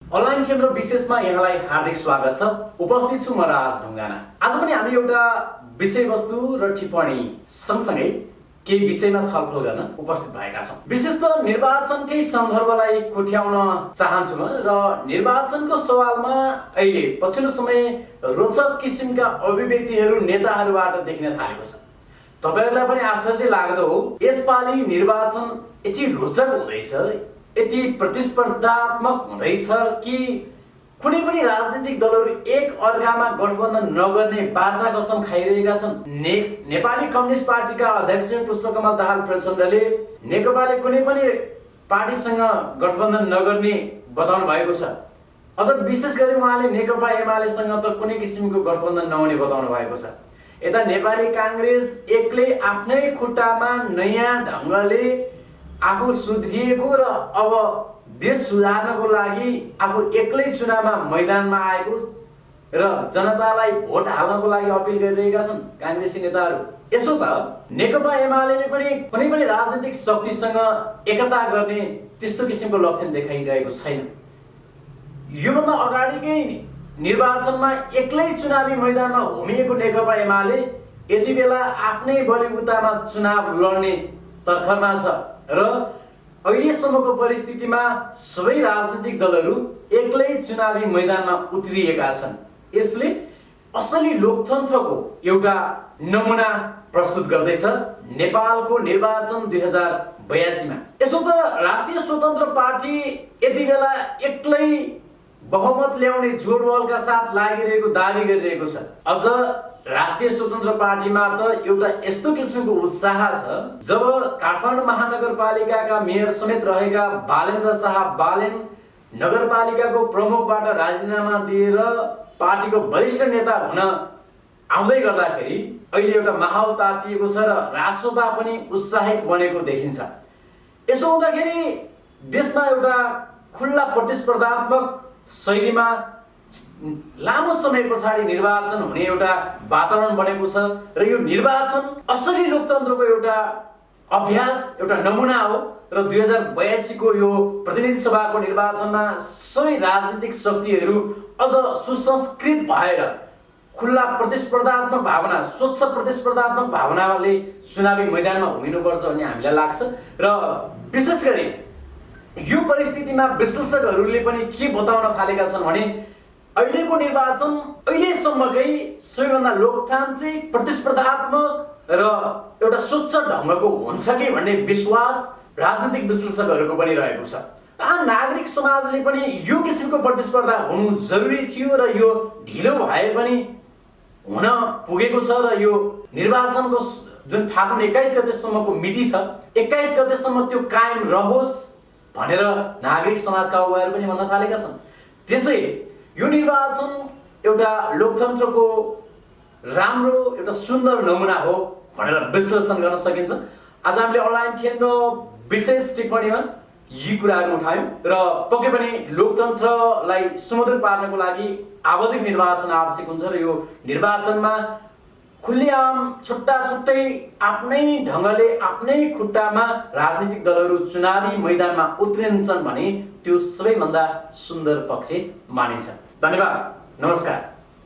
Online केन्द्र विशेषमा यहाँलाई हार्दिक स्वागत छ। उपस्थित छु म राज ढुङ्गाना। आज पनि हामी एउटा विषयवस्तु र टिप्पणी सँगसँगै केही विषयमा छलफल गर्न उपस्थित भएका छौँ। विशेष त निर्वाचनकै सन्दर्भलाई कोट्याउन चाहन्छु म र निर्वाचनको सवालमा अहिले पछिल्लो समय रोचक किसिमका अभिव्यक्तिहरू नेताहरूबाट देखिन थालेको छ। तपाईहरुलाई पनि आश्चर्य लाग्दो हो, यसपालि निर्वाचन यति रोचक हुँदैछ, यति प्रतिस्पर्धात्मक हुँदैछ कि कुनै पनि राजनीतिक दलहरू एक अर्कामा गठबन्धन नगर्ने बाचा कसम खाइरहेका छन्। नेपाली कम्युनिस्ट पार्टीका अध्यक्ष पुष्पकमल दाहाल प्रचण्डले नेकपाले कुनै पनि पार्टीसँग गठबन्धन नगर्ने बताउनु भएको छ। अझ विशेष गरी उहाँले नेकपा एमालेसँग त कुनै किसिमको गठबन्धन नहुने बताउनु भएको छ। यता नेपाली कांग्रेस एक्लै आफ्नै खुट्टामा नयाँ ढङ्गले आफू सुध्रिएको र अब देश सुधार्नको लागि आफू एक्लै चुनावमा मैदानमा आएको र जनतालाई भोट हाल्नको लागि अपिल गरिरहेका छन् कांग्रेसी नेताहरू। यसो त नेकपा एमालेले पनि कुनै पनि राजनीतिक शक्तिसँग एकता गर्ने त्यस्तो किसिमको लक्षण देखाइरहेको छैन। योभन्दा अगाडिकै निर्वाचनमा एक्लै चुनावी मैदानमा होमिएको नेकपा एमाले यति बेला आफ्नै बलिउतामा चुनाव लड्ने तर्खरमा छ र अहिलेसम्मको परिस्थितिमा सबै राजनीतिक दलहरू एक्लै चुनावी मैदानमा उत्रिएका छन्। यसले असली लोकतन्त्रको एउटा नमुना प्रस्तुत गर्दैछ नेपालको निर्वाचन 2082 मा। यसो त राष्ट्रिय स्वतन्त्र पार्टी यति बेला एक्लै बहुमत ल्याउने जोडबलका साथ लागिरहेको दाबी गरिरहेको छ। अझ राष्ट्रिय स्वतन्त्र पार्टीमा त एउटा यस्तो किसिमको उत्साह छ, जब काठमाडौँ महानगरपालिकाका मेयर समेत रहेका बालेन्द्र शाह बालेन नगरपालिकाको प्रमुखबाट राजीनामा दिएर पार्टीको वरिष्ठ नेता हुन आउँदै गर्दाखेरि अहिले एउटा माहौल तातिएको छ र राजसभा पनि उत्साहित बनेको देखिन्छ। यसो हुँदाखेरि देशमा एउटा खुल्ला प्रतिस्पर्धात्मक शैलीमा लामो समय पछाडि निर्वाचन हुने एउटा वातावरण बनेको छ र यो निर्वाचन असली लोकतन्त्रको एउटा अभ्यास, एउटा नमुना हो र 2082 को यो प्रतिनिधि सभाको निर्वाचनमा सबै राजनीतिक शक्तिहरू अझ सुसंस्कृत भएर खुल्ला प्रतिस्पर्धात्मक भावना, स्वच्छ प्रतिस्पर्धात्मक भावनाले चुनावी मैदानमा उभिनुपर्छ भन्ने हामीलाई लाग्छ। र विशेष गरी यो परिस्थितिमा विश्लेषकहरूले पनि के बताउन थालेका छन् भने अहिलेको निर्वाचन अहिलेसम्मकै सबैभन्दा लोकतान्त्रिक, प्रतिस्पर्धात्मक र एउटा स्वच्छ ढङ्गको हुन्छ कि भन्ने विश्वास राजनीतिक विश्लेषकहरूको पनि रहेको छ। आम नागरिक समाजले पनि यो किसिमको प्रतिस्पर्धा हुनु जरुरी थियो र यो ढिलो भए पनि हुन पुगेको छ र यो निर्वाचनको जुन फागुन 21 गतेसम्मको मिति छ, 21 गतेसम्म त्यो कायम रहोस् भनेर नागरिक समाजका अगुवाहरू पनि भन्न थालेका छन्। त्यसैले यो निर्वाचन एउटा लोकतन्त्रको राम्रो, एउटा सुन्दर नमुना हो भनेर विश्लेषण गर्न सकिन्छ। आज हामीले अनलाइन केन्द्र विशेष टिप्पणीमा यी कुराहरू उठायौँ र पक्कै पनि लोकतन्त्रलाई सुमधुर पार्नको लागि आवधिक निर्वाचन आवश्यक हुन्छ र यो निर्वाचनमा खुल्लेआम छुट्टै आफ्नै ढङ्गले आफ्नै खुट्टामा राजनीतिक दलहरू चुनावी मैदानमा उत्रिन्छन् भने त्यो सबैभन्दा सुन्दर पक्ष मानिन्छ। धन्यवाद, नमस्कार।